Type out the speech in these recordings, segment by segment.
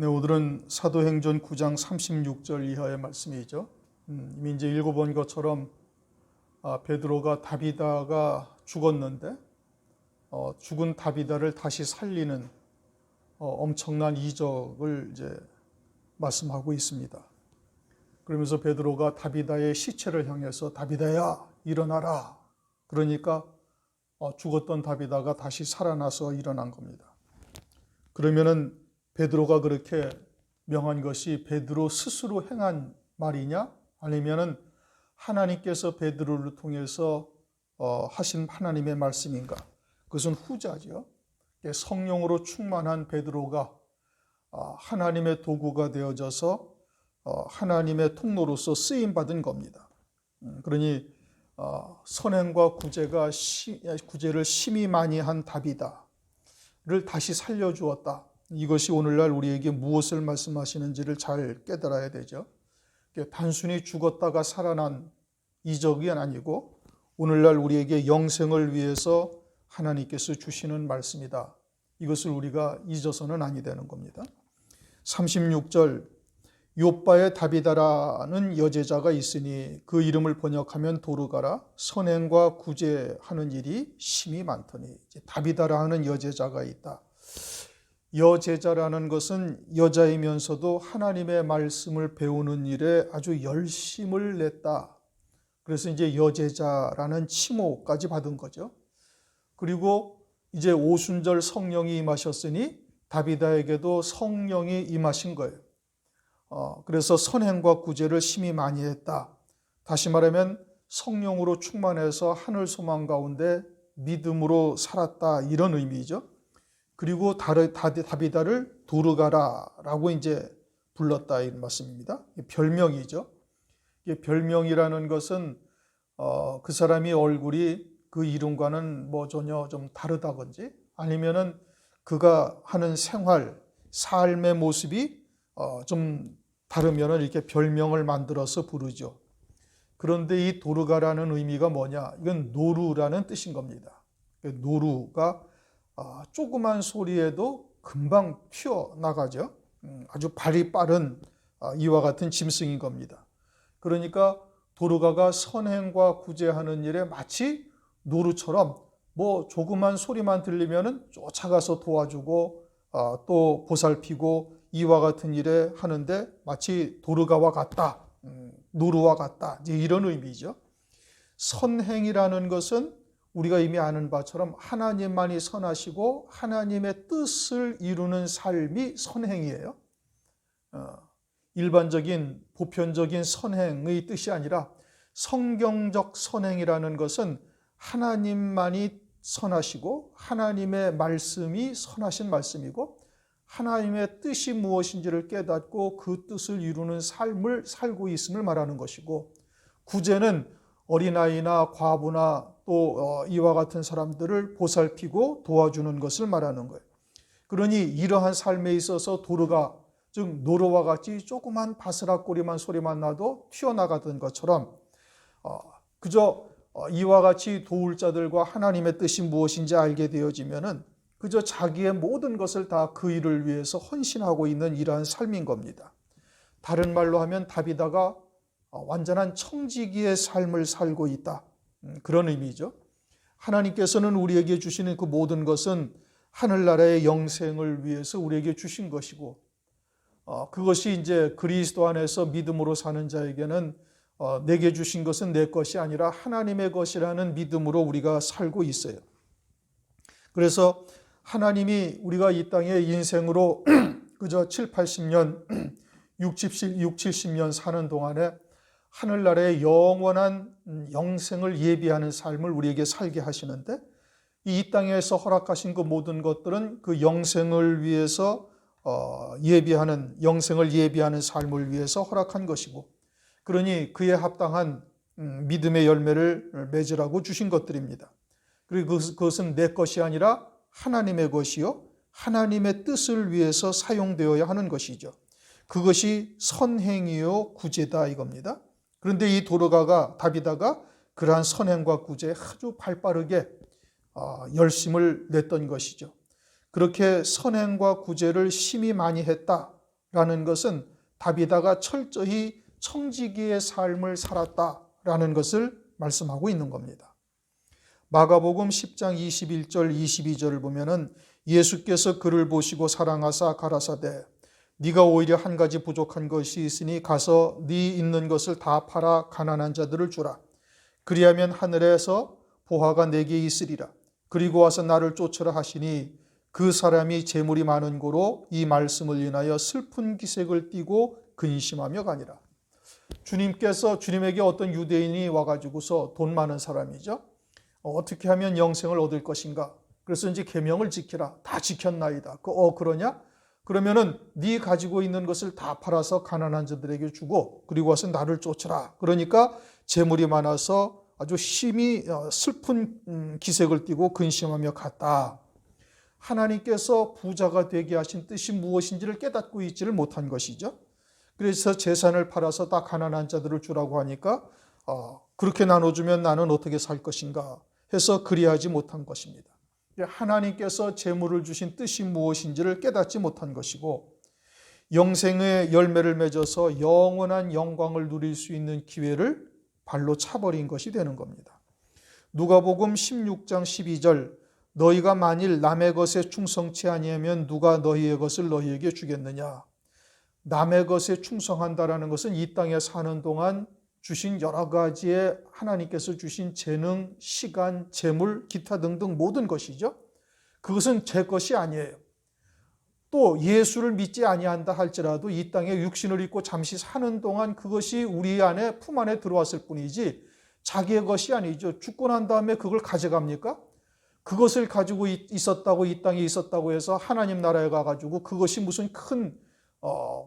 네, 오늘은 사도행전 9장 36절 이하의 말씀이죠. 이미 이제 읽어본 것처럼 베드로가 다비다가 죽었는데 죽은 다비다를 다시 살리는 엄청난 이적을 이제 말씀하고 있습니다. 그러면서 베드로가 다비다의 시체를 향해서 다비다야 일어나라. 그러니까 죽었던 다비다가 다시 살아나서 일어난 겁니다. 그러면은 베드로가 그렇게 명한 것이 베드로 스스로 행한 말이냐? 아니면은 하나님께서 베드로를 통해서 하신 하나님의 말씀인가? 그것은 후자죠. 성령으로 충만한 베드로가 하나님의 도구가 되어져서 하나님의 통로로서 쓰임받은 겁니다. 그러니 선행과 구제를 심히 많이 한 다비다를 다시 살려주었다. 이것이 오늘날 우리에게 무엇을 말씀하시는지를 잘 깨달아야 되죠. 단순히 죽었다가 살아난 이적이 아니고 오늘날 우리에게 영생을 위해서 하나님께서 주시는 말씀이다. 이것을 우리가 잊어서는 아니 되는 겁니다. 36절 욥바에 다비다라는 여제자가 있으니 그 이름을 번역하면 도르가라 선행과 구제하는 일이 심히 많더니 다비다라는 여제자가 있다. 여제자라는 것은 여자이면서도 하나님의 말씀을 배우는 일에 아주 열심을 냈다. 그래서 이제 여제자라는 칭호까지 받은 거죠. 그리고 이제 오순절 성령이 임하셨으니 다비다에게도 성령이 임하신 거예요. 그래서 선행과 구제를 심히 많이 했다. 다시 말하면 성령으로 충만해서 하늘 소망 가운데 믿음으로 살았다. 이런 의미죠. 그리고 다비다를 도르가라라고 이제 불렀다 이런 말씀입니다. 별명이죠. 별명이라는 것은 그 사람이 얼굴이 그 이름과는 뭐 전혀 좀 다르다든지 아니면은 그가 하는 생활, 삶의 모습이 좀 다르면은 이렇게 별명을 만들어서 부르죠. 그런데 이 도르가라는 의미가 뭐냐? 이건 노루라는 뜻인 겁니다. 노루가 조그만 소리에도 금방 튀어나가죠. 아주 발이 빠른 이와 같은 짐승인 겁니다. 그러니까 도르가가 선행과 구제하는 일에 마치 노루처럼 뭐 조그만 소리만 들리면은 쫓아가서 도와주고 또 보살피고 이와 같은 일에 하는데 마치 도르가와 같다, 노루와 같다 이제 이런 의미죠. 선행이라는 것은 우리가 이미 아는 바처럼 하나님만이 선하시고 하나님의 뜻을 이루는 삶이 선행이에요. 일반적인 보편적인 선행의 뜻이 아니라 성경적 선행이라는 것은 하나님만이 선하시고 하나님의 말씀이 선하신 말씀이고 하나님의 뜻이 무엇인지를 깨닫고 그 뜻을 이루는 삶을 살고 있음을 말하는 것이고, 구제는 어린아이나 과부나 또 이와 같은 사람들을 보살피고 도와주는 것을 말하는 거예요. 그러니 이러한 삶에 있어서 도르가, 즉 노루와 같이 조그만 바스락거리만 소리만 나도 튀어나가던 것처럼 그저 이와 같이 도울 자들과 하나님의 뜻이 무엇인지 알게 되어지면은 그저 자기의 모든 것을 다 그 일을 위해서 헌신하고 있는 이러한 삶인 겁니다. 다른 말로 하면 다비다가 완전한 청지기의 삶을 살고 있다. 그런 의미죠. 하나님께서는 우리에게 주시는 그 모든 것은 하늘나라의 영생을 위해서 우리에게 주신 것이고 그것이 이제 그리스도 안에서 믿음으로 사는 자에게는 내게 주신 것은 내 것이 아니라 하나님의 것이라는 믿음으로 우리가 살고 있어요. 그래서 하나님이 우리가 이 땅에 인생으로 그저 7, 80년, 70년 사는 동안에 하늘나라의 영원한 영생을 예비하는 삶을 우리에게 살게 하시는데 이 땅에서 허락하신 그 모든 것들은 그 영생을 위해서 영생을 예비하는 삶을 위해서 허락한 것이고, 그러니 그에 합당한 믿음의 열매를 맺으라고 주신 것들입니다. 그리고 그것은 내 것이 아니라 하나님의 것이요 하나님의 뜻을 위해서 사용되어야 하는 것이죠. 그것이 선행이요 구제다 이겁니다. 그런데 이 다비다가 그러한 선행과 구제에 아주 발빠르게 열심을 냈던 것이죠. 그렇게 선행과 구제를 심히 많이 했다. 라는 것은 다비다가 철저히 청지기의 삶을 살았다라는 것을 말씀하고 있는 겁니다. 마가복음 10장 21절 22절을 보면은 예수께서 그를 보시고 사랑하사 가라사대 네가 오히려 한 가지 부족한 것이 있으니 가서 네 있는 것을 다 팔아 가난한 자들을 주라. 그리하면 하늘에서 보화가 내게 있으리라. 그리고 와서 나를 쫓으라 하시니 그 사람이 재물이 많은 고로 이 말씀을 인하여 슬픈 기색을 띠고 근심하며 가니라. 주님에게 어떤 유대인이 와가지고서 돈 많은 사람이죠. 어떻게 하면 영생을 얻을 것인가? 그래서 이제 계명을 지키라. 다 지켰나이다. 그러냐? 그러면은 네 가지고 있는 것을 다 팔아서 가난한 자들에게 주고 그리고 와서 나를 쫓으라. 그러니까 재물이 많아서 아주 심히 슬픈 기색을 띠고 근심하며 갔다. 하나님께서 부자가 되게 하신 뜻이 무엇인지를 깨닫고 있지를 못한 것이죠. 그래서 재산을 팔아서 다 가난한 자들을 주라고 하니까 그렇게 나눠주면 나는 어떻게 살 것인가 해서 그리하지 못한 것입니다. 하나님께서 재물을 주신 뜻이 무엇인지를 깨닫지 못한 것이고 영생의 열매를 맺어서 영원한 영광을 누릴 수 있는 기회를 발로 차버린 것이 되는 겁니다. 누가복음 16장 12절 너희가 만일 남의 것에 충성치 아니하면 누가 너희의 것을 너희에게 주겠느냐. 남의 것에 충성한다라는 것은 이 땅에 사는 동안 주신 여러 가지의 하나님께서 주신 재능, 시간, 재물, 기타 등등 모든 것이죠. 그것은 제 것이 아니에요. 또 예수를 믿지 아니한다 할지라도 이 땅에 육신을 입고 잠시 사는 동안 그것이 우리 안에 품 안에 들어왔을 뿐이지 자기의 것이 아니죠. 죽고 난 다음에 그걸 가져갑니까? 그것을 가지고 있었다고 이 땅에 있었다고 해서 하나님 나라에 가가지고 그것이 무슨 큰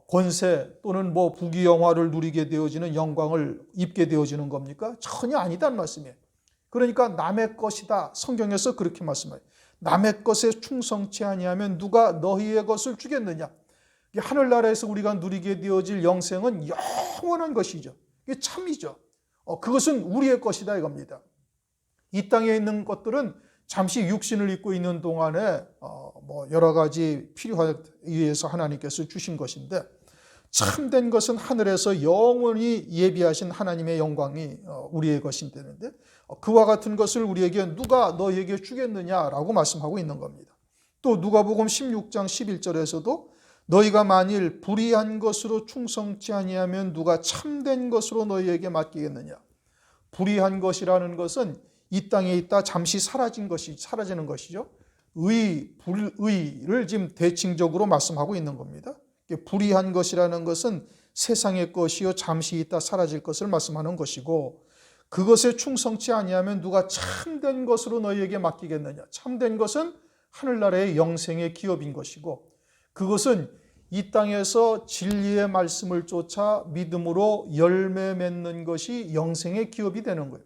권세 또는 부귀영화를 누리게 되어지는 영광을 입게 되어지는 겁니까? 전혀 아니다는 말씀이에요. 그러니까 남의 것이다. 성경에서 그렇게 말씀해요. 남의 것에 충성치 아니하면 누가 너희의 것을 주겠느냐. 하늘나라에서 우리가 누리게 되어질 영생은 영원한 것이죠. 이게 참이죠. 그것은 우리의 것이다 이겁니다. 이 땅에 있는 것들은 잠시 육신을 입고 있는 동안에 여러 가지 필요에 의해서 하나님께서 주신 것인데 참된 것은 하늘에서 영원히 예비하신 하나님의 영광이 우리의 것이 되는데 그와 같은 것을 우리에게 누가 너희에게 주겠느냐라고 말씀하고 있는 겁니다. 또 누가복음 16장 11절에서도 너희가 만일 불의한 것으로 충성치 아니하면 누가 참된 것으로 너희에게 맡기겠느냐. 불의한 것이라는 것은 이 땅에 있다 잠시 사라지는 것이죠. 불의를 지금 대칭적으로 말씀하고 있는 겁니다. 불의한 것이라는 것은 세상의 것이요 잠시 있다 사라질 것을 말씀하는 것이고 그것에 충성치 아니하면 누가 참된 것으로 너희에게 맡기겠느냐. 참된 것은 하늘나라의 영생의 기업인 것이고 그것은 이 땅에서 진리의 말씀을 쫓아 믿음으로 열매 맺는 것이 영생의 기업이 되는 거예요.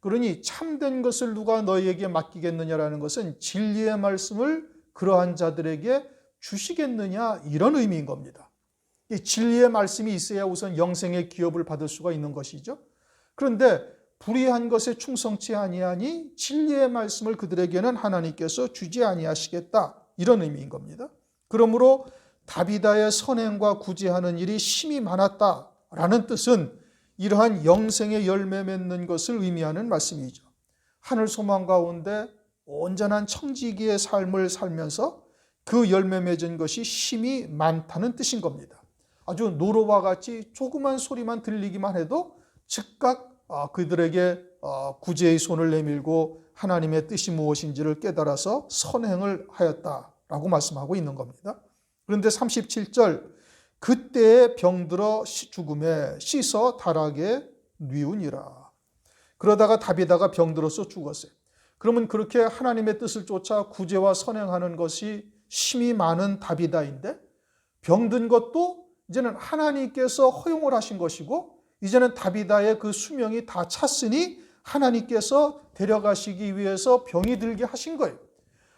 그러니 참된 것을 누가 너희에게 맡기겠느냐라는 것은 진리의 말씀을 그러한 자들에게 주시겠느냐 이런 의미인 겁니다. 이 진리의 말씀이 있어야 우선 영생의 기업을 받을 수가 있는 것이죠. 그런데 불의한 것에 충성치 아니하니 진리의 말씀을 그들에게는 하나님께서 주지 아니하시겠다 이런 의미인 겁니다. 그러므로 다비다의 선행과 구제하는 일이 심히 많았다라는 뜻은 이러한 영생의 열매 맺는 것을 의미하는 말씀이죠. 하늘 소망 가운데 온전한 청지기의 삶을 살면서 그 열매 맺은 것이 심히 많다는 뜻인 겁니다. 아주 노로와 같이 조그만 소리만 들리기만 해도 즉각 그들에게 구제의 손을 내밀고 하나님의 뜻이 무엇인지를 깨달아서 선행을 하였다라고 말씀하고 있는 겁니다. 그런데 37절 그때에 병들어 죽음에 씻어 달하게 뉘우니라. 그러다가 다비다가 병들어서 죽었어요. 그러면 그렇게 하나님의 뜻을 쫓아 구제와 선행하는 것이 심히 많은 다비다인데 병든 것도 이제는 하나님께서 허용을 하신 것이고 이제는 다비다의 그 수명이 다 찼으니 하나님께서 데려가시기 위해서 병이 들게 하신 거예요.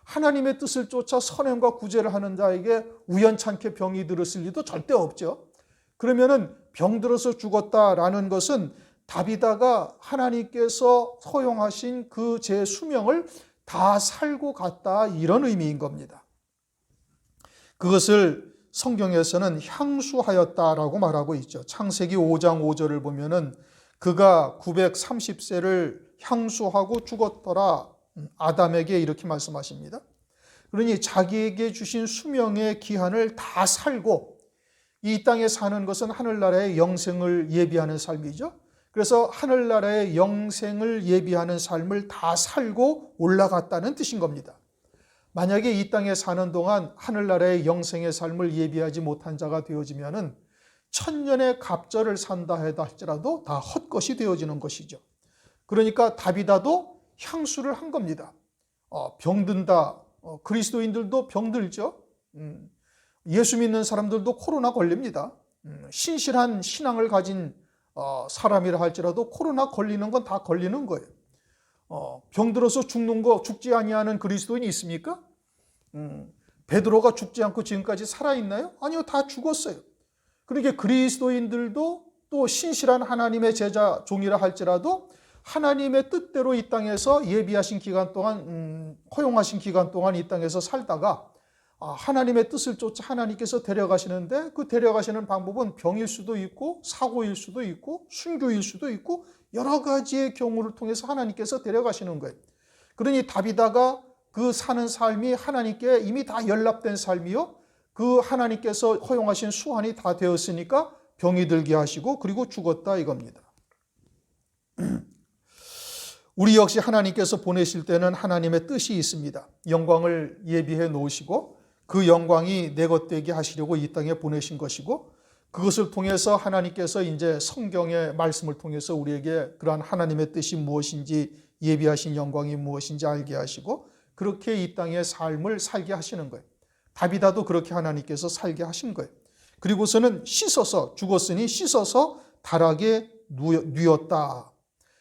하나님의 뜻을 쫓아 선행과 구제를 하는 자에게 우연찮게 병이 들었을 리도 절대 없죠. 그러면은 병들어서 죽었다라는 것은 다비다가 하나님께서 허용하신 그 제 수명을 다 살고 갔다 이런 의미인 겁니다. 그것을 성경에서는 향수하였다라고 말하고 있죠. 창세기 5장 5절을 보면은 그가 930세를 향수하고 죽었더라. 아담에게 이렇게 말씀하십니다. 그러니 자기에게 주신 수명의 기한을 다 살고 이 땅에 사는 것은 하늘나라의 영생을 예비하는 삶이죠. 그래서 하늘나라의 영생을 예비하는 삶을 다 살고 올라갔다는 뜻인 겁니다. 만약에 이 땅에 사는 동안 하늘나라의 영생의 삶을 예비하지 못한 자가 되어지면은 천년의 갑절을 산다 할지라도 다 헛것이 되어지는 것이죠. 그러니까 다비다도 향수를 한 겁니다. 병든다. 그리스도인들도 병들죠. 예수 믿는 사람들도 코로나 걸립니다. 신실한 신앙을 가진 사람이라 할지라도 코로나 걸리는 건 다 걸리는 거예요. 병들어서 죽는 거 죽지 아니하는 그리스도인이 있습니까? 베드로가 죽지 않고 지금까지 살아있나요? 아니요, 다 죽었어요. 그러니까 그리스도인들도 또 신실한 하나님의 제자 종이라 할지라도 하나님의 뜻대로 이 땅에서 예비하신 기간 동안 허용하신 기간 동안 이 땅에서 살다가 하나님의 뜻을 쫓아 하나님께서 데려가시는데 그 데려가시는 방법은 병일 수도 있고 사고일 수도 있고 순교일 수도 있고 여러 가지의 경우를 통해서 하나님께서 데려가시는 거예요. 그러니 다비다가 그 사는 삶이 하나님께 이미 다 연락된 삶이요. 그 하나님께서 허용하신 수한이 다 되었으니까 병이 들게 하시고 그리고 죽었다 이겁니다. 우리 역시 하나님께서 보내실 때는 하나님의 뜻이 있습니다. 영광을 예비해 놓으시고 그 영광이 내 것 되게 하시려고 이 땅에 보내신 것이고 그것을 통해서 하나님께서 이제 성경의 말씀을 통해서 우리에게 그러한 하나님의 뜻이 무엇인지 예비하신 영광이 무엇인지 알게 하시고 그렇게 이 땅의 삶을 살게 하시는 거예요. 다비다도 그렇게 하나님께서 살게 하신 거예요. 그리고서는 씻어서 죽었으니 씻어서 다락에 뉘었다.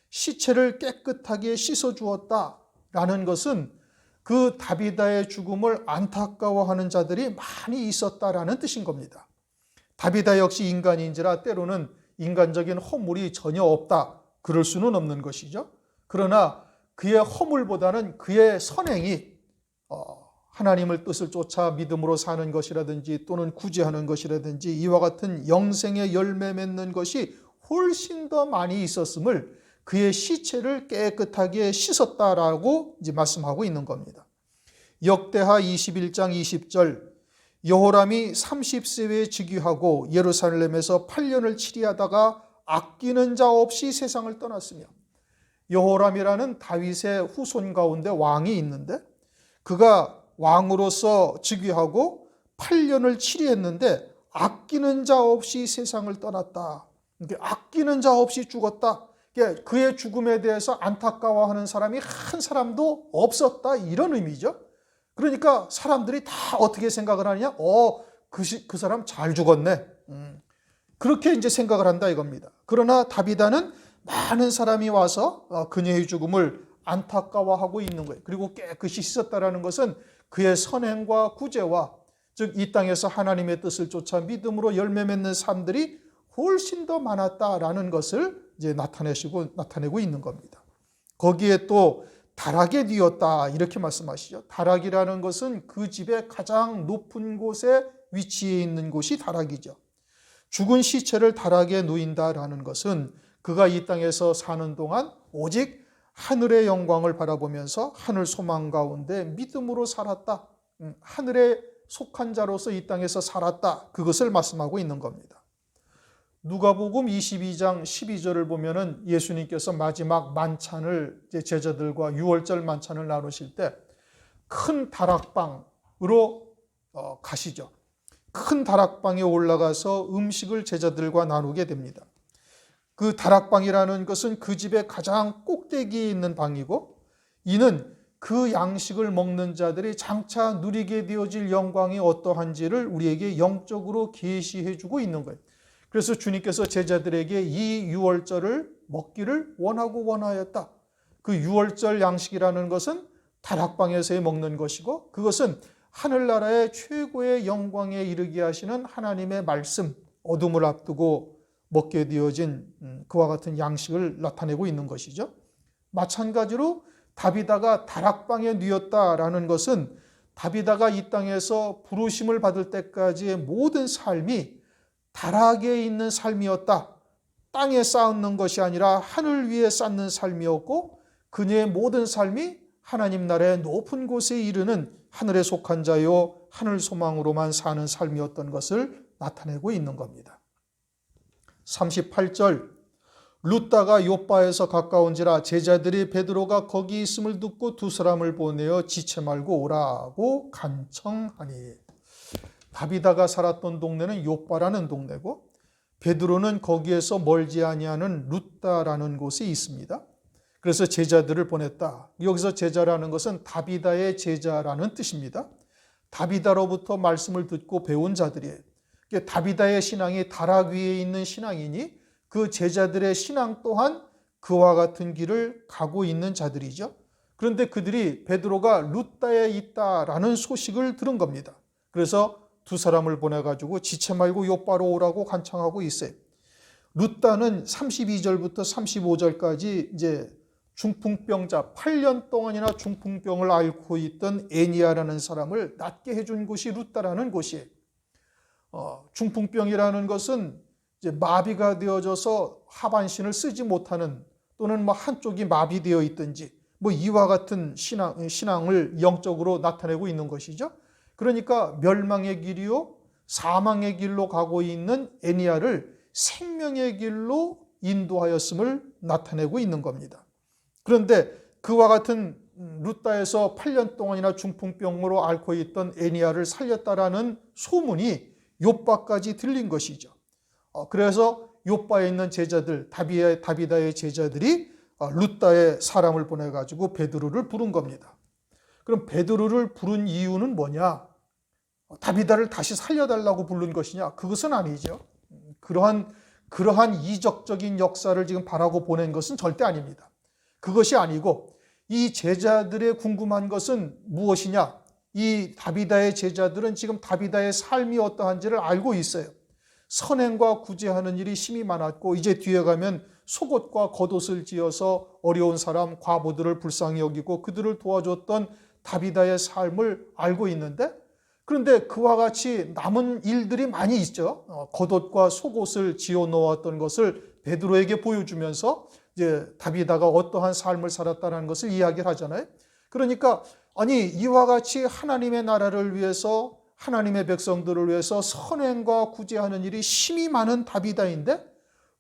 시체를 깨끗하게 씻어 주었다라는 것은 그 다비다의 죽음을 안타까워하는 자들이 많이 있었다라는 뜻인 겁니다. 다비다 역시 인간인지라 때로는 인간적인 허물이 전혀 없다. 그럴 수는 없는 것이죠. 그러나 그의 허물보다는 그의 선행이 하나님의 뜻을 쫓아 믿음으로 사는 것이라든지 또는 구제하는 것이라든지 이와 같은 영생의 열매 맺는 것이 훨씬 더 많이 있었음을 그의 시체를 깨끗하게 씻었다라고 이제 말씀하고 있는 겁니다. 역대하 21장 20절 여호람이 30세에 즉위하고 예루살렘에서 8년을 치리하다가 아끼는 자 없이 세상을 떠났으며 여호람이라는 다윗의 후손 가운데 왕이 있는데 그가 왕으로서 즉위하고 8년을 치리했는데 아끼는 자 없이 세상을 떠났다. 아끼는 자 없이 죽었다. 그의 죽음에 대해서 안타까워하는 사람이 한 사람도 없었다 이런 의미죠. 그러니까 사람들이 다 어떻게 생각을 하느냐? 그 사람 잘 죽었네. 그렇게 이제 생각을 한다 이겁니다. 그러나 다비다는 많은 사람이 와서 그녀의 죽음을 안타까워하고 있는 거예요. 그리고 깨끗이 씻었다라는 것은 그의 선행과 구제와 즉 이 땅에서 하나님의 뜻을 쫓아 믿음으로 열매 맺는 삶들이 훨씬 더 많았다라는 것을 이제 나타내고 있는 겁니다. 거기에 또 다락에 뉘었다 이렇게 말씀하시죠. 다락이라는 것은 그 집의 가장 높은 곳에 위치해 있는 곳이 다락이죠. 죽은 시체를 다락에 누인다라는 것은 그가 이 땅에서 사는 동안 오직 하늘의 영광을 바라보면서 하늘 소망 가운데 믿음으로 살았다. 하늘에 속한 자로서 이 땅에서 살았다. 그것을 말씀하고 있는 겁니다. 누가복음 22장 12절을 보면은 예수님께서 마지막 만찬을 제자들과 유월절 만찬을 나누실 때 큰 다락방으로 가시죠. 큰 다락방에 올라가서 음식을 제자들과 나누게 됩니다. 그 다락방이라는 것은 그 집의 가장 꼭대기에 있는 방이고 이는 그 양식을 먹는 자들이 장차 누리게 되어질 영광이 어떠한지를 우리에게 영적으로 계시해 주고 있는 거예요. 그래서 주님께서 제자들에게 이 유월절을 먹기를 원하였다. 그 유월절 양식이라는 것은 다락방에서의 먹는 것이고 그것은 하늘나라의 최고의 영광에 이르게 하시는 하나님의 말씀, 어둠을 앞두고 먹게 되어진 그와 같은 양식을 나타내고 있는 것이죠. 마찬가지로 다비다가 다락방에 뉘었다라는 것은 다비다가 이 땅에서 부르심을 받을 때까지의 모든 삶이 다락에 있는 삶이었다. 땅에 쌓는 것이 아니라 하늘 위에 쌓는 삶이었고 그녀의 모든 삶이 하나님 나라의 높은 곳에 이르는 하늘에 속한 자요 하늘 소망으로만 사는 삶이었던 것을 나타내고 있는 겁니다. 38절 룻다가 요바에서 가까운지라 제자들이 베드로가 거기 있음을 듣고 두 사람을 보내어 지체 말고 오라고 간청하니. 다비다가 살았던 동네는 요바라는 동네고 베드로는 거기에서 멀지 아니하는 룻다라는 곳에 있습니다. 그래서 제자들을 보냈다. 여기서 제자라는 것은 다비다의 제자라는 뜻입니다. 다비다로부터 말씀을 듣고 배운 자들이에요. 다비다의 신앙이 다락 위에 있는 신앙이니 그 제자들의 신앙 또한 그와 같은 길을 가고 있는 자들이죠. 그런데 그들이 베드로가 룻다에 있다라는 소식을 들은 겁니다. 그래서 두 사람을 보내가지고 지체 말고 요바로 오라고 간청하고 있어요. 룻다는 32절부터 35절까지 이제 중풍병자 8년 동안이나 중풍병을 앓고 있던 애니아라는 사람을 낫게 해준 곳이 룻다라는 곳이에요. 중풍병이라는 것은 이제 마비가 되어져서 하반신을 쓰지 못하는 또는 뭐 한쪽이 마비되어 있든지 뭐 이와 같은 신앙을 영적으로 나타내고 있는 것이죠. 그러니까 멸망의 길이요 사망의 길로 가고 있는 애니아를 생명의 길로 인도하였음을 나타내고 있는 겁니다. 그런데 그와 같은 룻다에서 8년 동안이나 중풍병으로 앓고 있던 애니아를 살렸다라는 소문이 요바까지 들린 것이죠. 그래서 요바에 있는 제자들, 다비다의 제자들이 룻다에 사람을 보내가지고 베드로를 부른 겁니다. 그럼 베드로를 부른 이유는 뭐냐? 다비다를 다시 살려달라고 부른 것이냐? 그것은 아니죠. 그러한 이적적인 역사를 지금 바라고 보낸 것은 절대 아닙니다. 그것이 아니고 이 제자들의 궁금한 것은 무엇이냐? 이 다비다의 제자들은 지금 다비다의 삶이 어떠한지를 알고 있어요. 선행과 구제하는 일이 심히 많았고 이제 뒤에 가면 속옷과 겉옷을 지어서 어려운 사람, 과부들을 불쌍히 여기고 그들을 도와줬던 다비다의 삶을 알고 있는데 그런데 그와 같이 남은 일들이 많이 있죠. 겉옷과 속옷을 지어 놓았던 것을 베드로에게 보여주면서 이제 다비다가 어떠한 삶을 살았다는 것을 이야기를 하잖아요. 그러니까 아니 이와 같이 하나님의 나라를 위해서 하나님의 백성들을 위해서 선행과 구제하는 일이 심히 많은 다비다인데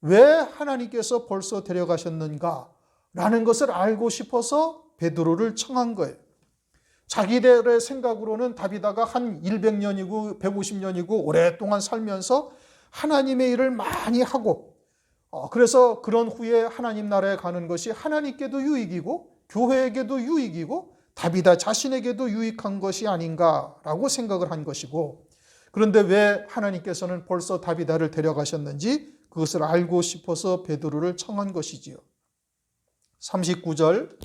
왜 하나님께서 벌써 데려가셨는가? 라는 것을 알고 싶어서 베드로를 청한 거예요. 자기들의 생각으로는 다비다가 한 100년이고 150년이고 오랫동안 살면서 하나님의 일을 많이 하고 그래서 그런 후에 하나님 나라에 가는 것이 하나님께도 유익이고 교회에게도 유익이고 다비다 자신에게도 유익한 것이 아닌가라고 생각을 한 것이고 그런데 왜 하나님께서는 벌써 다비다를 데려가셨는지 그것을 알고 싶어서 베드로를 청한 것이지요. 39절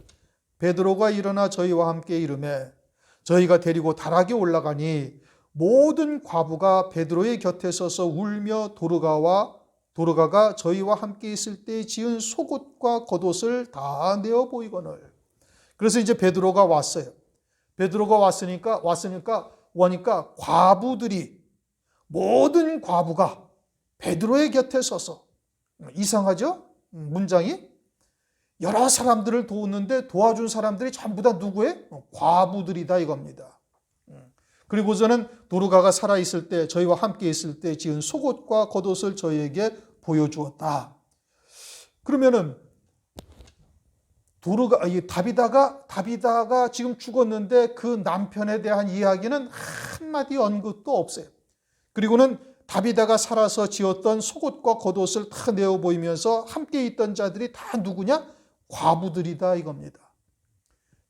베드로가 일어나 저희와 함께 이르매 저희가 데리고 다락에 올라가니 모든 과부가 베드로의 곁에 서서 울며 도르가가 저희와 함께 있을 때 지은 속옷과 겉옷을 다 내어 보이거늘. 그래서 이제 베드로가 왔어요. 베드로가 왔으니까 과부들이 모든 과부가 베드로의 곁에 서서 이상하죠? 문장이 여러 사람들을 도우는데 도와준 사람들이 전부 다 누구예요? 과부들이다 이겁니다. 그리고서는 도르가가 살아있을 때 저희와 함께 있을 때 지은 속옷과 겉옷을 저희에게 보여주었다. 그러면은 다비다가 지금 죽었는데 그 남편에 대한 이야기는 한마디 언급도 없어요. 그리고는 다비다가 살아서 지었던 속옷과 겉옷을 다 내어 보이면서 함께 있던 자들이 다 누구냐? 과부들이다 이겁니다.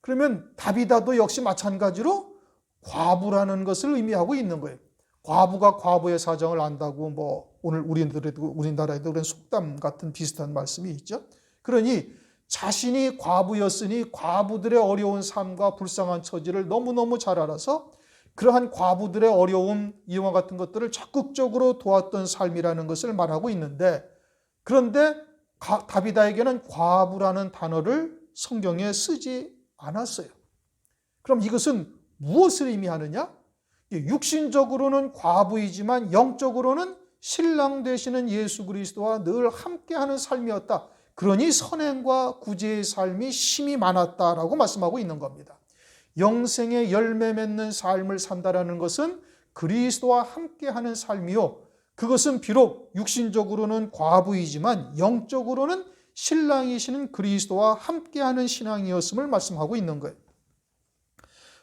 그러면 다비다도 역시 마찬가지로 과부라는 것을 의미하고 있는 거예요. 과부가 과부의 사정을 안다고 뭐 오늘 우리나라에도 그런 속담 같은 비슷한 말씀이 있죠. 그러니 자신이 과부였으니 과부들의 어려운 삶과 불쌍한 처지를 너무너무 잘 알아서 그러한 과부들의 어려움, 이와 같은 것들을 적극적으로 도왔던 삶이라는 것을 말하고 있는데 그런데 다비다에게는 과부라는 단어를 성경에 쓰지 않았어요. 그럼 이것은 무엇을 의미하느냐? 육신적으로는 과부이지만 영적으로는 신랑 되시는 예수 그리스도와 늘 함께하는 삶이었다. 그러니 선행과 구제의 삶이 심히 많았다라고 말씀하고 있는 겁니다. 영생의 열매 맺는 삶을 산다라는 것은 그리스도와 함께하는 삶이요, 그것은 비록 육신적으로는 과부이지만 영적으로는 신랑이시는 그리스도와 함께하는 신앙이었음을 말씀하고 있는 거예요.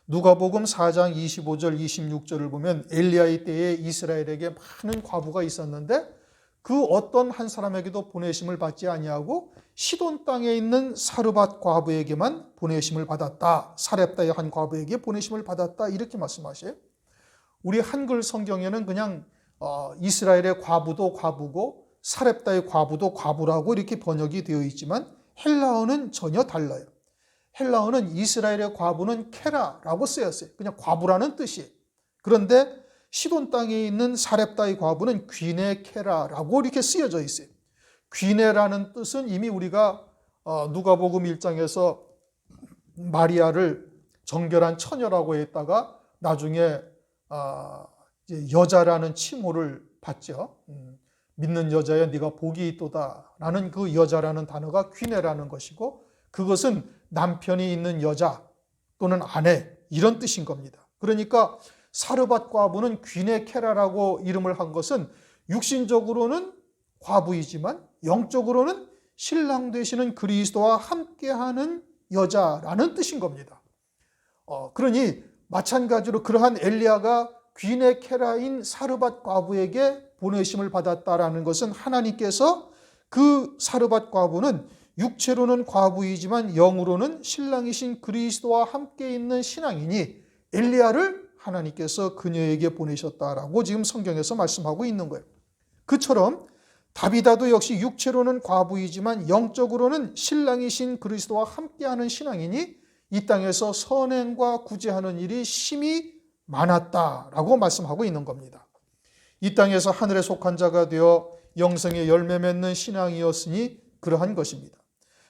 누가복음 4장 25절 26절을 보면 엘리야의 때에 이스라엘에게 많은 과부가 있었는데 그 어떤 한 사람에게도 보내심을 받지 아니하고 시돈 땅에 있는 사르밧 과부에게만 보내심을 받았다. 사렙다의 한 과부에게 보내심을 받았다. 이렇게 말씀하셔요. 우리 한글 성경에는 그냥 이스라엘의 과부도 과부고 사렙다의 과부도 과부라고 이렇게 번역이 되어 있지만 헬라어는 전혀 달라요. 헬라어는 이스라엘의 과부는 케라라고 쓰였어요. 그냥 과부라는 뜻이에요. 그런데 시돈 땅에 있는 사렙다의 과부는 귀네 케라라고 이렇게 쓰여져 있어요. 귀네라는 뜻은 이미 우리가 누가복음 1장에서 마리아를 정결한 처녀라고 했다가 나중에 여자라는 칭호를 받죠. 믿는 여자여 네가 복이 있도다 라는 그 여자라는 단어가 귀네라는 것이고, 그것은 남편이 있는 여자 또는 아내 이런 뜻인 겁니다. 그러니까 사르밧 과부는 귀네 케라라고 이름을 한 것은 육신적으로는 과부이지만 영적으로는 신랑 되시는 그리스도와 함께하는 여자라는 뜻인 겁니다. 그러니 마찬가지로 그러한 엘리야가 귀네 케라인 사르밧 과부에게 보내심을 받았다라는 것은 하나님께서 그 사르밧 과부는 육체로는 과부이지만 영으로는 신랑이신 그리스도와 함께 있는 신앙이니 엘리야를 하나님께서 그녀에게 보내셨다라고 지금 성경에서 말씀하고 있는 거예요. 그처럼 다비다도 역시 육체로는 과부이지만 영적으로는 신랑이신 그리스도와 함께하는 신앙이니 이 땅에서 선행과 구제하는 일이 심히 많았다라고 말씀하고 있는 겁니다. 이 땅에서 하늘에 속한 자가 되어 영생의 열매 맺는 신앙이었으니 그러한 것입니다.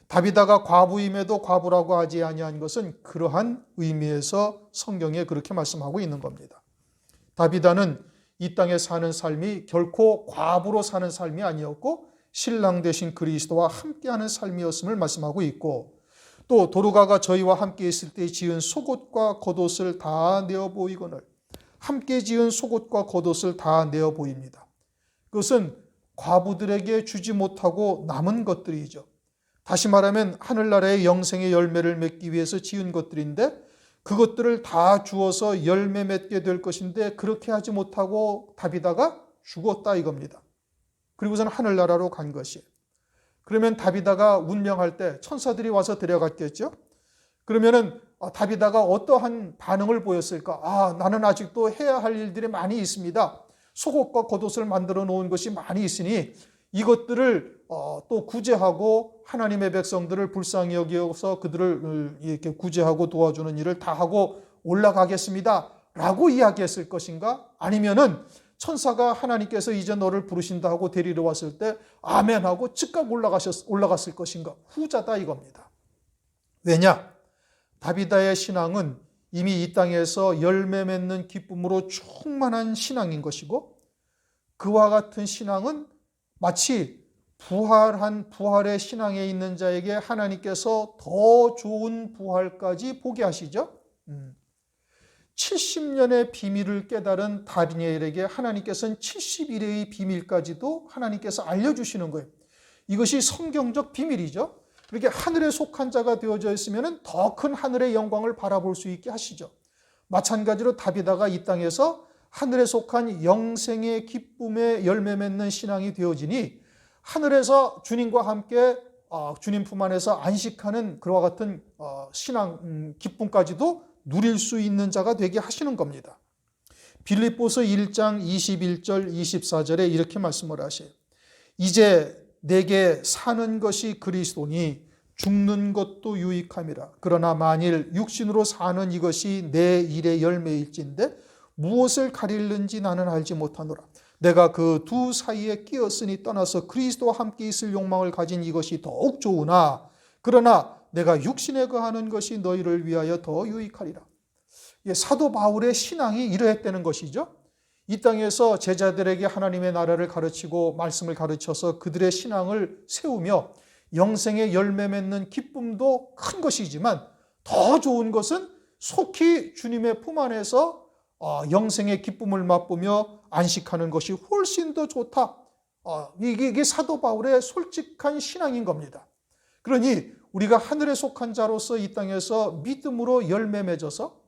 다비다가 과부임에도 과부라고 하지 아니한 것은 그러한 의미에서 성경에 그렇게 말씀하고 있는 겁니다. 다비다는 이 땅에 사는 삶이 결코 과부로 사는 삶이 아니었고 신랑 되신 그리스도와 함께하는 삶이었음을 말씀하고 있고, 또 도르가가 저희와 함께 있을 때 지은 속옷과 겉옷을 다 내어 보이거늘, 함께 지은 속옷과 겉옷을 다 내어 보입니다. 그것은 과부들에게 주지 못하고 남은 것들이죠. 다시 말하면 하늘나라의 영생의 열매를 맺기 위해서 지은 것들인데 그것들을 다 주어서 열매 맺게 될 것인데 그렇게 하지 못하고 다비다가 죽었다 이겁니다. 그리고서는 하늘나라로 간 것이에요. 그러면 다비다가 운명할 때 천사들이 와서 데려갔겠죠. 그러면은 다비다가 어떠한 반응을 보였을까? 나는 아직도 해야 할 일들이 많이 있습니다. 속옷과 겉옷을 만들어 놓은 것이 많이 있으니 이것들을 또 구제하고 하나님의 백성들을 불쌍히 여겨서 그들을 이렇게 구제하고 도와주는 일을 다 하고 올라가겠습니다 라고 이야기했을 것인가? 아니면은 천사가 하나님께서 이제 너를 부르신다 하고 데리러 왔을 때 아멘 하고 즉각 올라갔을 것인가? 후자다 이겁니다. 왜냐? 다비다의 신앙은 이미 이 땅에서 열매 맺는 기쁨으로 충만한 신앙인 것이고, 그와 같은 신앙은 마치 부활의 신앙에 있는 자에게 하나님께서 더 좋은 부활까지 보게 하시죠. 70년의 비밀을 깨달은 다니엘에게 하나님께서는 70일의 비밀까지도 하나님께서 알려주시는 거예요. 이것이 성경적 비밀이죠. 이렇게 하늘에 속한 자가 되어져 있으면 더 큰 하늘의 영광을 바라볼 수 있게 하시죠. 마찬가지로 다비다가 이 땅에서 하늘에 속한 영생의 기쁨에 열매 맺는 신앙이 되어지니 하늘에서 주님과 함께 주님 품 안에서 안식하는 그와 같은 신앙 기쁨까지도 누릴 수 있는 자가 되게 하시는 겁니다. 빌립보서 1장 21절 24절에 이렇게 말씀을 하셔요. 이제 내게 사는 것이 그리스도니 죽는 것도 유익함이라. 그러나 만일 육신으로 사는 이것이 내 일의 열매일진데 무엇을 가릴는지 나는 알지 못하노라. 내가 그 두 사이에 끼었으니 떠나서 그리스도와 함께 있을 욕망을 가진 이것이 더욱 좋으나 그러나 내가 육신에 거하는 것이 너희를 위하여 더 유익하리라. 사도 바울의 신앙이 이러했다는 것이죠. 이 땅에서 제자들에게 하나님의 나라를 가르치고 말씀을 가르쳐서 그들의 신앙을 세우며 영생의 열매 맺는 기쁨도 큰 것이지만 더 좋은 것은 속히 주님의 품 안에서 영생의 기쁨을 맛보며 안식하는 것이 훨씬 더 좋다. 이게 사도 바울의 솔직한 신앙인 겁니다. 그러니 우리가 하늘에 속한 자로서 이 땅에서 믿음으로 열매 맺어서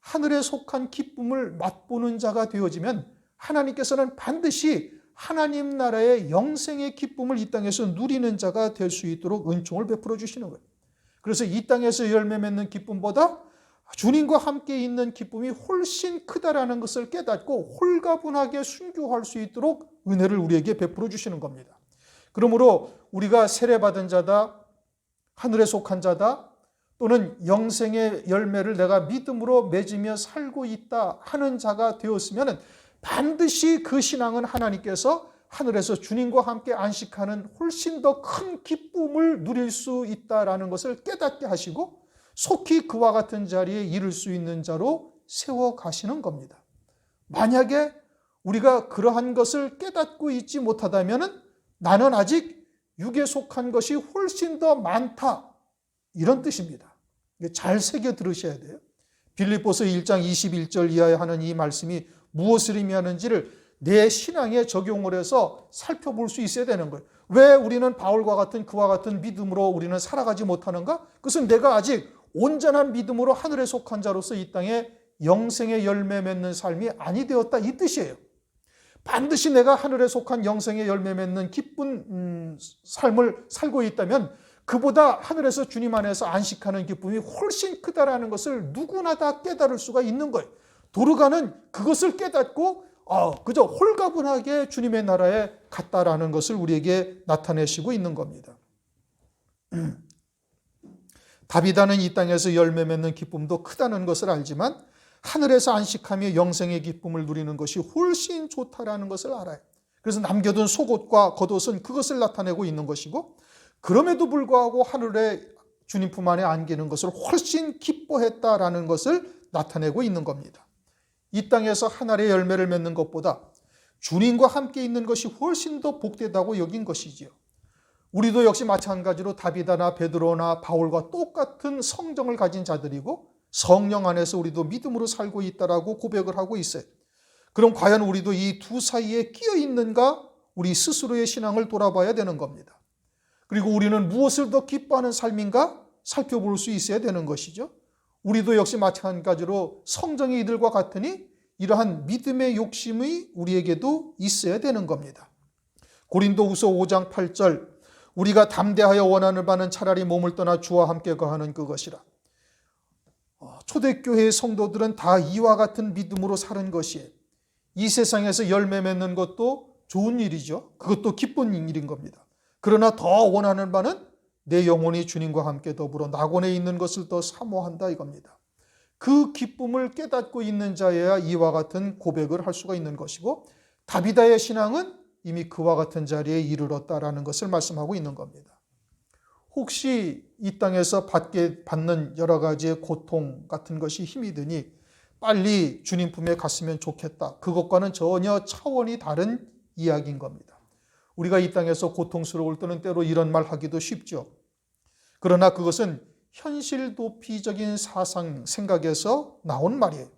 하늘에 속한 기쁨을 맛보는 자가 되어지면 하나님께서는 반드시 하나님 나라의 영생의 기쁨을 이 땅에서 누리는 자가 될 수 있도록 은총을 베풀어 주시는 거예요. 그래서 이 땅에서 열매 맺는 기쁨보다 주님과 함께 있는 기쁨이 훨씬 크다라는 것을 깨닫고 홀가분하게 순교할 수 있도록 은혜를 우리에게 베풀어 주시는 겁니다. 그러므로 우리가 세례받은 자다, 하늘에 속한 자다, 또는 영생의 열매를 내가 믿음으로 맺으며 살고 있다 하는 자가 되었으면 반드시 그 신앙은 하나님께서 하늘에서 주님과 함께 안식하는 훨씬 더 큰 기쁨을 누릴 수 있다라는 것을 깨닫게 하시고 속히 그와 같은 자리에 이를 수 있는 자로 세워가시는 겁니다. 만약에 우리가 그러한 것을 깨닫고 있지 못하다면 나는 아직 육에 속한 것이 훨씬 더 많다, 이런 뜻입니다. 잘 새겨 들으셔야 돼요. 빌립보서 1장 21절 이하에 하는 이 말씀이 무엇을 의미하는지를 내 신앙에 적용을 해서 살펴볼 수 있어야 되는 거예요. 왜 우리는 바울과 같은 그와 같은 믿음으로 우리는 살아가지 못하는가? 그것은 내가 아직 온전한 믿음으로 하늘에 속한 자로서 이 땅에 영생의 열매 맺는 삶이 아니 되었다, 이 뜻이에요. 반드시 내가 하늘에 속한 영생의 열매 맺는 기쁜 삶을 살고 있다면 그보다 하늘에서 주님 안에서 안식하는 기쁨이 훨씬 크다라는 것을 누구나 다 깨달을 수가 있는 거예요. 도르가는 그것을 깨닫고 그저 홀가분하게 주님의 나라에 갔다라는 것을 우리에게 나타내시고 있는 겁니다. 다비다는 이 땅에서 열매 맺는 기쁨도 크다는 것을 알지만 하늘에서 안식하며 영생의 기쁨을 누리는 것이 훨씬 좋다라는 것을 알아요. 그래서 남겨둔 속옷과 겉옷은 그것을 나타내고 있는 것이고, 그럼에도 불구하고 하늘에 주님 품 안에 안기는 것을 훨씬 기뻐했다라는 것을 나타내고 있는 겁니다. 이 땅에서 하늘의 열매를 맺는 것보다 주님과 함께 있는 것이 훨씬 더 복되다고 여긴 것이지요. 우리도 역시 마찬가지로 다비다나 베드로나 바울과 똑같은 성정을 가진 자들이고 성령 안에서 우리도 믿음으로 살고 있다라고 고백을 하고 있어요. 그럼 과연 우리도 이 두 사이에 끼어 있는가? 우리 스스로의 신앙을 돌아봐야 되는 겁니다. 그리고 우리는 무엇을 더 기뻐하는 삶인가? 살펴볼 수 있어야 되는 것이죠. 우리도 역시 마찬가지로 성정이 이들과 같으니 이러한 믿음의 욕심이 우리에게도 있어야 되는 겁니다. 고린도후서 5장 8절, 우리가 담대하여 원하는 바는 차라리 몸을 떠나 주와 함께 거하는 그것이라. 초대교회의 성도들은 다 이와 같은 믿음으로 사는 것이에요. 이 세상에서 열매 맺는 것도 좋은 일이죠. 그것도 기쁜 일인 겁니다. 그러나 더 원하는 바는 내 영혼이 주님과 함께 더불어 낙원에 있는 것을 더 사모한다, 이겁니다. 그 기쁨을 깨닫고 있는 자여야 이와 같은 고백을 할 수가 있는 것이고, 다비다의 신앙은 이미 그와 같은 자리에 이르렀다라는 것을 말씀하고 있는 겁니다. 혹시 이 땅에서 받는 여러 가지의 고통 같은 것이 힘이 드니 빨리 주님 품에 갔으면 좋겠다, 그것과는 전혀 차원이 다른 이야기인 겁니다. 우리가 이 땅에서 고통스러울 때는 때로 이런 말 하기도 쉽죠. 그러나 그것은 현실 도피적인 생각에서 나온 말이에요.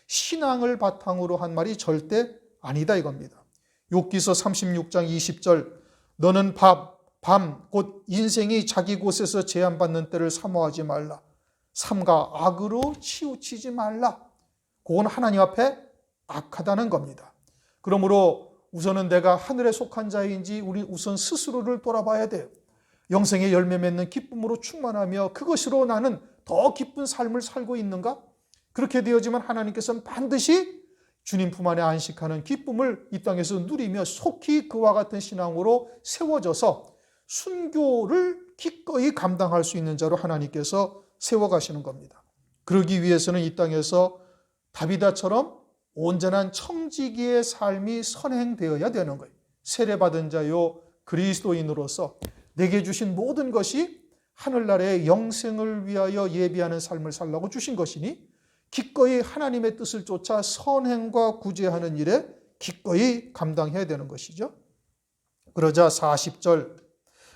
신앙을 바탕으로 한 말이 절대 아니다, 이겁니다. 욥기서 36장 20절, 너는 밤 곧 인생이 자기 곳에서 제한받는 때를 사모하지 말라. 삼가 악으로 치우치지 말라. 그건 하나님 앞에 악하다는 겁니다. 그러므로 우선은 내가 하늘에 속한 자인지 우리 우선 스스로를 돌아봐야 돼요. 영생의 열매 맺는 기쁨으로 충만하며 그것으로 나는 더 기쁜 삶을 살고 있는가? 그렇게 되어지면 하나님께서는 반드시 주님 품 안에 안식하는 기쁨을 이 땅에서 누리며 속히 그와 같은 신앙으로 세워져서 순교를 기꺼이 감당할 수 있는 자로 하나님께서 세워가시는 겁니다. 그러기 위해서는 이 땅에서 다비다처럼 온전한 청지기의 삶이 선행되어야 되는 거예요. 세례받은 자요 그리스도인으로서 내게 주신 모든 것이 하늘나라의 영생을 위하여 예비하는 삶을 살라고 주신 것이니 기꺼이 하나님의 뜻을 쫓아 선행과 구제하는 일에 기꺼이 감당해야 되는 것이죠. 그러자 40절,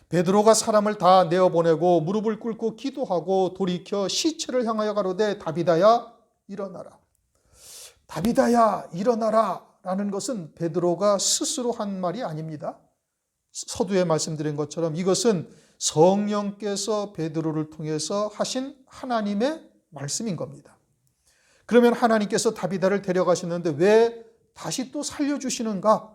베드로가 사람을 다 내어보내고 무릎을 꿇고 기도하고 돌이켜 시체를 향하여 가로되 다비다야 일어나라. 다비다야 일어나라 라는 것은 베드로가 스스로 한 말이 아닙니다. 서두에 말씀드린 것처럼 이것은 성령께서 베드로를 통해서 하신 하나님의 말씀인 겁니다. 그러면 하나님께서 다비다를 데려가시는데 왜 다시 또 살려주시는가?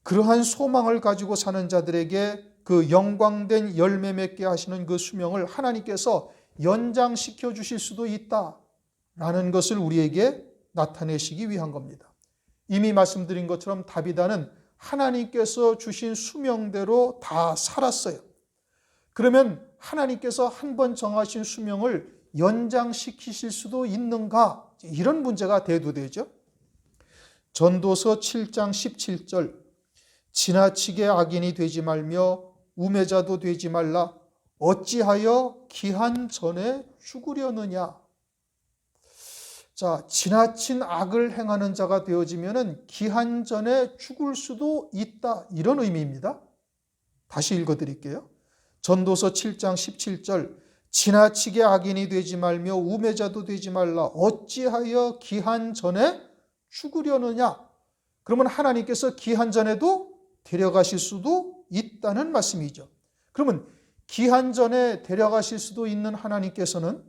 그러한 소망을 가지고 사는 자들에게 그 영광된 열매 맺게 하시는 그 수명을 하나님께서 연장시켜 주실 수도 있다라는 것을 우리에게 나타내시기 위한 겁니다. 이미 말씀드린 것처럼 다비다는 하나님께서 주신 수명대로 다 살았어요. 그러면 하나님께서 한 번 정하신 수명을 연장시키실 수도 있는가? 이런 문제가 대두되죠. 전도서 7장 17절, 지나치게 악인이 되지 말며 우매자도 되지 말라. 어찌하여 기한 전에 죽으려느냐? 자, 지나친 악을 행하는 자가 되어지면은 기한 전에 죽을 수도 있다. 이런 의미입니다. 다시 읽어드릴게요. 전도서 7장 17절, 지나치게 악인이 되지 말며 우매자도 되지 말라. 어찌하여 기한 전에 죽으려느냐? 그러면 하나님께서 기한 전에도 데려가실 수도 있다는 말씀이죠. 그러면 기한 전에 데려가실 수도 있는 하나님께서는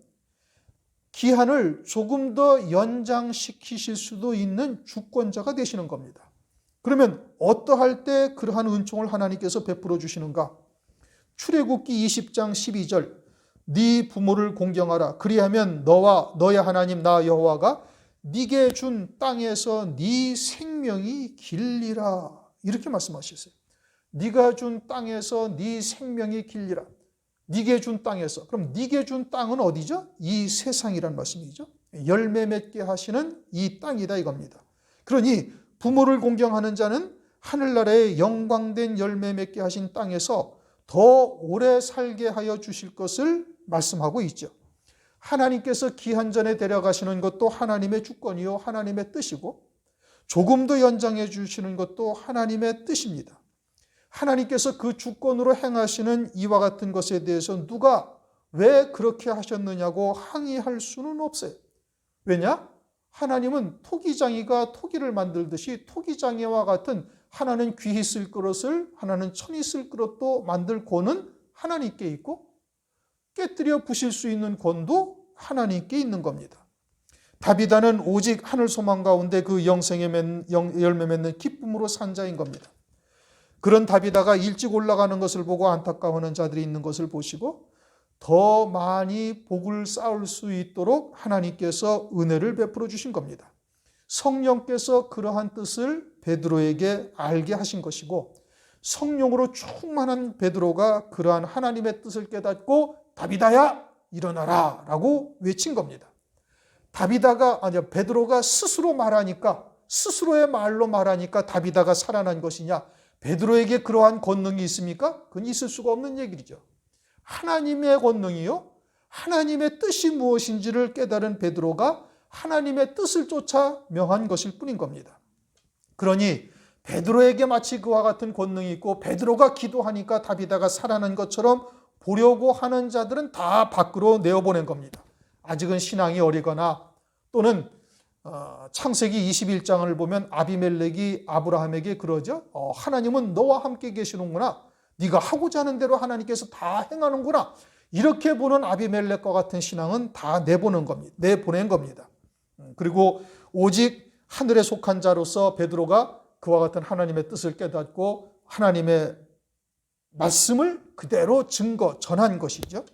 기한을 조금 더 연장시키실 수도 있는 주권자가 되시는 겁니다. 그러면 어떠할 때 그러한 은총을 하나님께서 베풀어 주시는가? 출애굽기 20장 12절, 네 부모를 공경하라. 그리하면 너와 너의 하나님 나 여호와가 네게 준 땅에서 네 생명이 길리라. 이렇게 말씀하셨어요. 네가 준 땅에서 네 생명이 길리라. 네게 준 땅에서. 그럼 네게 준 땅은 어디죠? 이 세상이란 말씀이죠. 열매 맺게 하시는 이 땅이다 이겁니다. 그러니 부모를 공경하는 자는 하늘나라의 영광된 열매 맺게 하신 땅에서 더 오래 살게 하여 주실 것을 말씀하고 있죠. 하나님께서 기한 전에 데려가시는 것도 하나님의 주권이요 하나님의 뜻이고 조금 더 연장해 주시는 것도 하나님의 뜻입니다. 하나님께서 그 주권으로 행하시는 이와 같은 것에 대해서 누가 왜 그렇게 하셨느냐고 항의할 수는 없어요. 왜냐? 하나님은 토기장이가 토기를 만들듯이 토기장이와 같은 하나는 귀히 쓸 그릇을 하나는 천히 쓸 그릇도 만들 권은 하나님께 있고 깨뜨려 부실 수 있는 권도 하나님께 있는 겁니다. 다비다는 오직 하늘 소망 가운데 그 영생의 열매 맺는 기쁨으로 산 자인 겁니다. 그런 다비다가 일찍 올라가는 것을 보고 안타까워하는 자들이 있는 것을 보시고 더 많이 복을 쌓을 수 있도록 하나님께서 은혜를 베풀어 주신 겁니다. 성령께서 그러한 뜻을 베드로에게 알게 하신 것이고 성령으로 충만한 베드로가 그러한 하나님의 뜻을 깨닫고 다비다야 일어나라 라고 외친 겁니다. 베드로가 스스로 말하니까 스스로의 말로 말하니까 다비다가 살아난 것이냐? 베드로에게 그러한 권능이 있습니까? 그건 있을 수가 없는 얘기죠. 하나님의 권능이요. 하나님의 뜻이 무엇인지를 깨달은 베드로가 하나님의 뜻을 쫓아 명한 것일 뿐인 겁니다. 그러니 베드로에게 마치 그와 같은 권능이 있고 베드로가 기도하니까 다비다가 살아난 것처럼 보려고 하는 자들은 다 밖으로 내어보낸 겁니다. 아직은 신앙이 어리거나 또는 창세기 21장을 보면 아비멜렉이 아브라함에게 그러죠. 하나님은 너와 함께 계시는구나. 네가 하고자 하는 대로 하나님께서 다 행하는구나. 이렇게 보는 아비멜렉과 같은 신앙은 다 내보낸 겁니다. 그리고 오직 하늘에 속한 자로서 베드로가 그와 같은 하나님의 뜻을 깨닫고 하나님의 말씀을 그대로 전한 것이죠.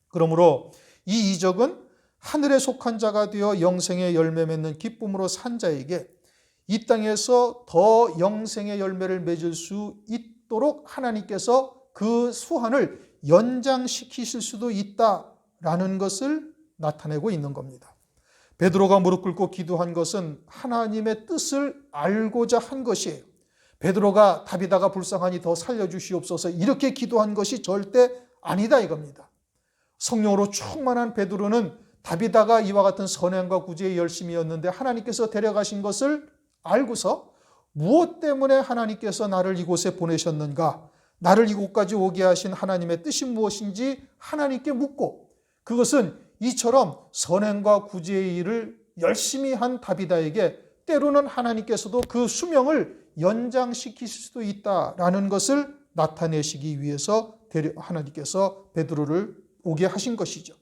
그러므로 이 이적은 하늘에 속한 자가 되어 영생의 열매 맺는 기쁨으로 산 자에게 이 땅에서 더 영생의 열매를 맺을 수 있도록 하나님께서 그 수한을 연장시키실 수도 있다라는 것을 나타내고 있는 겁니다. 베드로가 무릎 꿇고 기도한 것은 하나님의 뜻을 알고자 한 것이에요. 베드로가 다비다가 불쌍하니 더 살려주시옵소서 이렇게 기도한 것이 절대 아니다 이겁니다. 성령으로 충만한 베드로는 다비다가 이와 같은 선행과 구제의 열심이었는데 하나님께서 데려가신 것을 알고서 무엇 때문에 하나님께서 나를 이곳에 보내셨는가, 나를 이곳까지 오게 하신 하나님의 뜻이 무엇인지 하나님께 묻고, 그것은 이처럼 선행과 구제의 일을 열심히 한 다비다에게 때로는 하나님께서도 그 수명을 연장시키실 수도 있다라는 것을 나타내시기 위해서 하나님께서 베드로를 오게 하신 것이죠.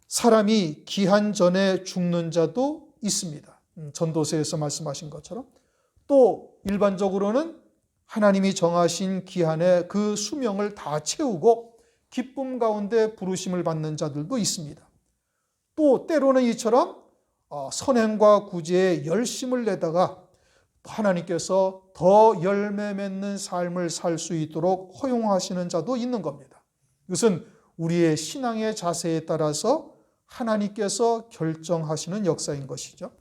사람이 기한 전에 죽는 자도 있습니다. 전도서에서 말씀하신 것처럼. 또 일반적으로는 하나님이 정하신 기한에 그 수명을 다 채우고 기쁨 가운데 부르심을 받는 자들도 있습니다. 또 때로는 이처럼 선행과 구제에 열심을 내다가 하나님께서 더 열매 맺는 삶을 살 수 있도록 허용하시는 자도 있는 겁니다. 이것은 우리의 신앙의 자세에 따라서 하나님께서 결정하시는 역사인 것이죠.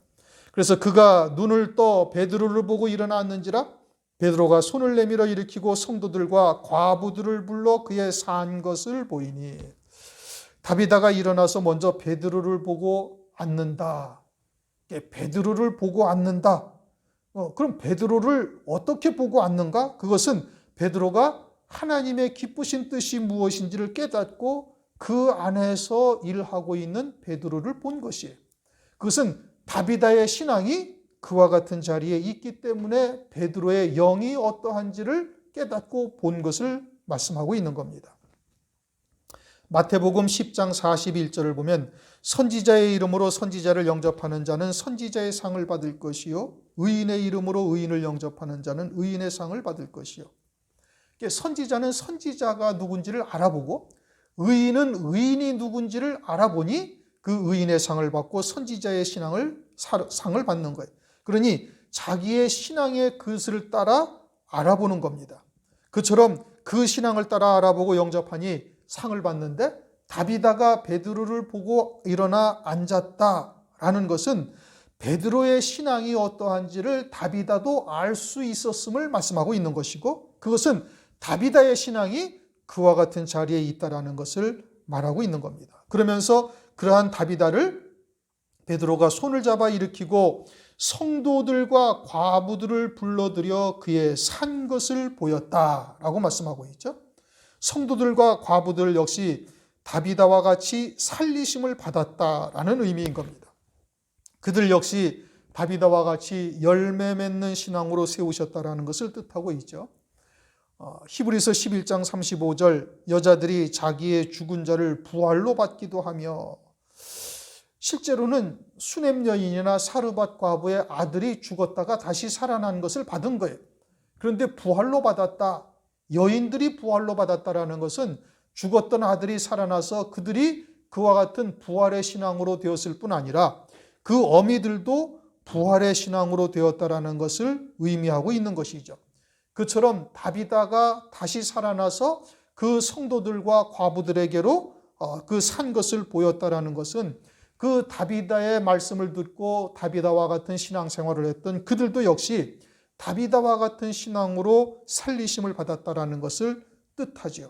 그래서 그가 눈을 떠 베드로를 보고 일어났는지라 베드로가 손을 내밀어 일으키고 성도들과 과부들을 불러 그의 산 것을 보이니, 다비다가 일어나서 먼저 베드로를 보고 앉는다. 베드로를 보고 앉는다. 그럼 베드로를 어떻게 보고 앉는가? 그것은 베드로가 하나님의 기쁘신 뜻이 무엇인지를 깨닫고 그 안에서 일하고 있는 베드로를 본 것이에요. 그것은 다비다의 신앙이 그와 같은 자리에 있기 때문에 베드로의 영이 어떠한지를 깨닫고 본 것을 말씀하고 있는 겁니다. 마태복음 10장 41절을 보면 선지자의 이름으로 선지자를 영접하는 자는 선지자의 상을 받을 것이요 의인의 이름으로 의인을 영접하는 자는 의인의 상을 받을 것이요. 선지자는 선지자가 누군지를 알아보고 의인은 의인이 누군지를 알아보니 그 의인의 상을 받고 선지자의 상을 받는 거예요. 그러니 자기의 신앙의 그릇을 따라 알아보는 겁니다. 그처럼 그 신앙을 따라 알아보고 영접하니 상을 받는데, 다비다가 베드로를 보고 일어나 앉았다라는 것은 베드로의 신앙이 어떠한지를 다비다도 알 수 있었음을 말씀하고 있는 것이고, 그것은 다비다의 신앙이 그와 같은 자리에 있다라는 것을 말하고 있는 겁니다. 그러면서 그러한 다비다를 베드로가 손을 잡아 일으키고 성도들과 과부들을 불러들여 그의 산 것을 보였다라고 말씀하고 있죠. 성도들과 과부들 역시 다비다와 같이 살리심을 받았다라는 의미인 겁니다. 그들 역시 다비다와 같이 열매 맺는 신앙으로 세우셨다라는 것을 뜻하고 있죠. 히브리서 11장 35절 여자들이 자기의 죽은 자를 부활로 받기도 하며, 실제로는 수넴 여인이나 사르밧 과부의 아들이 죽었다가 다시 살아난 것을 받은 거예요. 그런데 부활로 받았다, 여인들이 부활로 받았다라는 것은 죽었던 아들이 살아나서 그들이 그와 같은 부활의 신앙으로 되었을 뿐 아니라 그 어미들도 부활의 신앙으로 되었다라는 것을 의미하고 있는 것이죠. 그처럼 다비다가 다시 살아나서 그 성도들과 과부들에게로 그 산 것을 보였다라는 것은 그 다비다의 말씀을 듣고 다비다와 같은 신앙생활을 했던 그들도 역시 다비다와 같은 신앙으로 살리심을 받았다라는 것을 뜻하지요.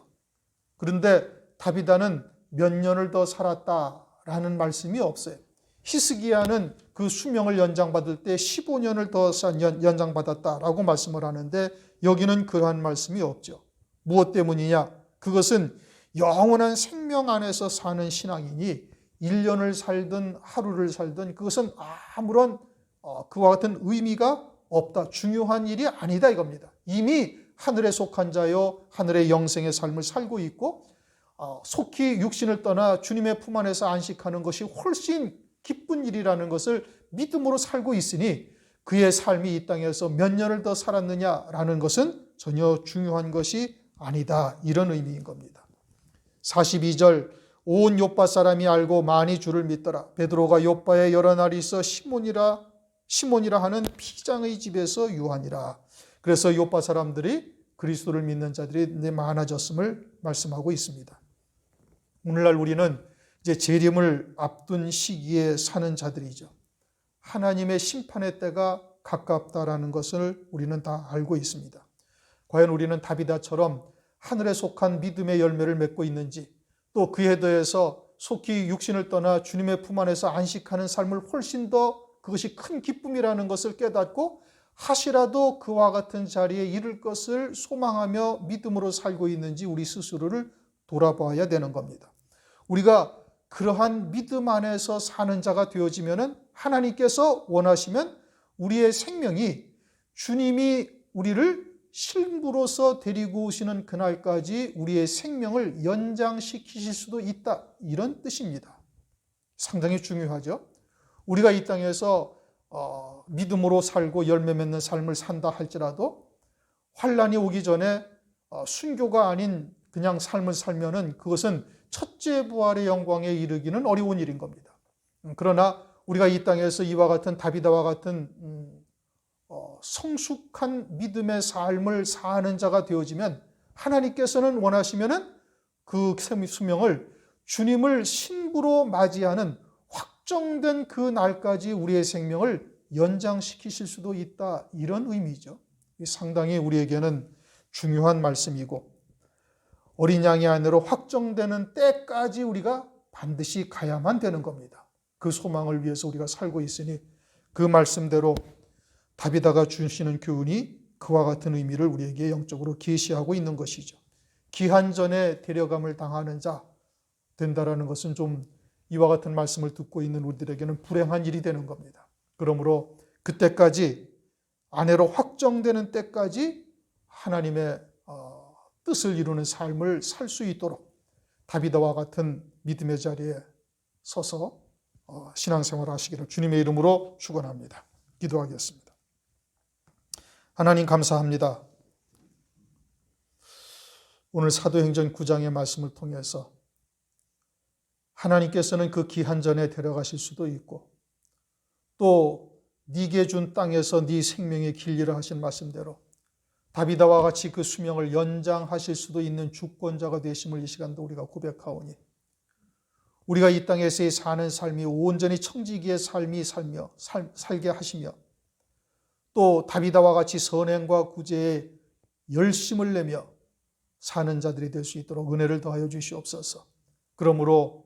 그런데 다비다는 몇 년을 더 살았다라는 말씀이 없어요. 히스기야는 그 수명을 연장받을 때 15년을 더 연장받았다라고 말씀을 하는데 여기는 그러한 말씀이 없죠. 무엇 때문이냐? 그것은 영원한 생명 안에서 사는 신앙이니 1년을 살든 하루를 살든 그것은 아무런 그와 같은 의미가 없다. 중요한 일이 아니다 이겁니다. 이미 하늘에 속한 자여 하늘의 영생의 삶을 살고 있고 속히 육신을 떠나 주님의 품 안에서 안식하는 것이 훨씬 기쁜 일이라는 것을 믿음으로 살고 있으니 그의 삶이 이 땅에서 몇 년을 더 살았느냐라는 것은 전혀 중요한 것이 아니다. 이런 의미인 겁니다. 42절 온 요파 사람이 알고 많이 주를 믿더라. 베드로가 요파에 여러 날이 있어 시몬이라 하는 피장의 집에서 유하니라. 그래서 요파 사람들이 그리스도를 믿는 자들이 많아졌음을 말씀하고 있습니다. 오늘날 우리는 이제 재림을 앞둔 시기에 사는 자들이죠. 하나님의 심판의 때가 가깝다라는 것을 우리는 다 알고 있습니다. 과연 우리는 다비다처럼 하늘에 속한 믿음의 열매를 맺고 있는지, 또 그에 대해서 속히 육신을 떠나 주님의 품 안에서 안식하는 삶을 훨씬 더 그것이 큰 기쁨이라는 것을 깨닫고 하시라도 그와 같은 자리에 이를 것을 소망하며 믿음으로 살고 있는지 우리 스스로를 돌아봐야 되는 겁니다. 우리가 그러한 믿음 안에서 사는 자가 되어지면 하나님께서 원하시면 우리의 생명이 주님이 우리를 신부로서 데리고 오시는 그날까지 우리의 생명을 연장시키실 수도 있다. 이런 뜻입니다. 상당히 중요하죠. 우리가 이 땅에서 믿음으로 살고 열매 맺는 삶을 산다 할지라도 환난이 오기 전에 순교가 아닌 그냥 삶을 살면은 그것은 첫째 부활의 영광에 이르기는 어려운 일인 겁니다. 그러나 우리가 이 땅에서 이와 같은 다비다와 같은 성숙한 믿음의 삶을 사는 자가 되어지면 하나님께서는 원하시면은 그 수명을 주님을 신부로 맞이하는 확정된 그 날까지 우리의 생명을 연장시키실 수도 있다. 이런 의미죠. 상당히 우리에게는 중요한 말씀이고 어린 양의 안으로 확정되는 때까지 우리가 반드시 가야만 되는 겁니다. 그 소망을 위해서 우리가 살고 있으니 그 말씀대로 다비다가 주시는 교훈이 그와 같은 의미를 우리에게 영적으로 계시하고 있는 것이죠. 기한전에 데려감을 당하는 자 된다라는 것은 좀 이와 같은 말씀을 듣고 있는 우리들에게는 불행한 일이 되는 겁니다. 그러므로 그때까지 아내로 확정되는 때까지 하나님의 뜻을 이루는 삶을 살 수 있도록 다비다와 같은 믿음의 자리에 서서 신앙생활을 하시기를 주님의 이름으로 축원합니다. 기도하겠습니다. 하나님 감사합니다. 오늘 사도행전 9장의 말씀을 통해서 하나님께서는 그 기한전에 데려가실 수도 있고 또 네게 준 땅에서 네 생명의 길리라 하신 말씀대로 다비다와 같이 그 수명을 연장하실 수도 있는 주권자가 되심을 이 시간도 우리가 고백하오니 우리가 이 땅에서 사는 삶이 온전히 청지기의 삶이 살게 하시며 또 다비다와 같이 선행과 구제에 열심을 내며 사는 자들이 될 수 있도록 은혜를 더하여 주시옵소서. 그러므로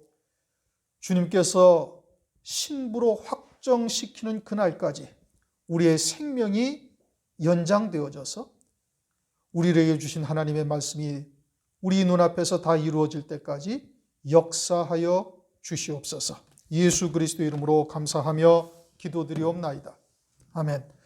주님께서 신부로 확정시키는 그날까지 우리의 생명이 연장되어져서 우리에게 주신 하나님의 말씀이 우리 눈앞에서 다 이루어질 때까지 역사하여 주시옵소서. 예수 그리스도 이름으로 감사하며 기도드리옵나이다. 아멘.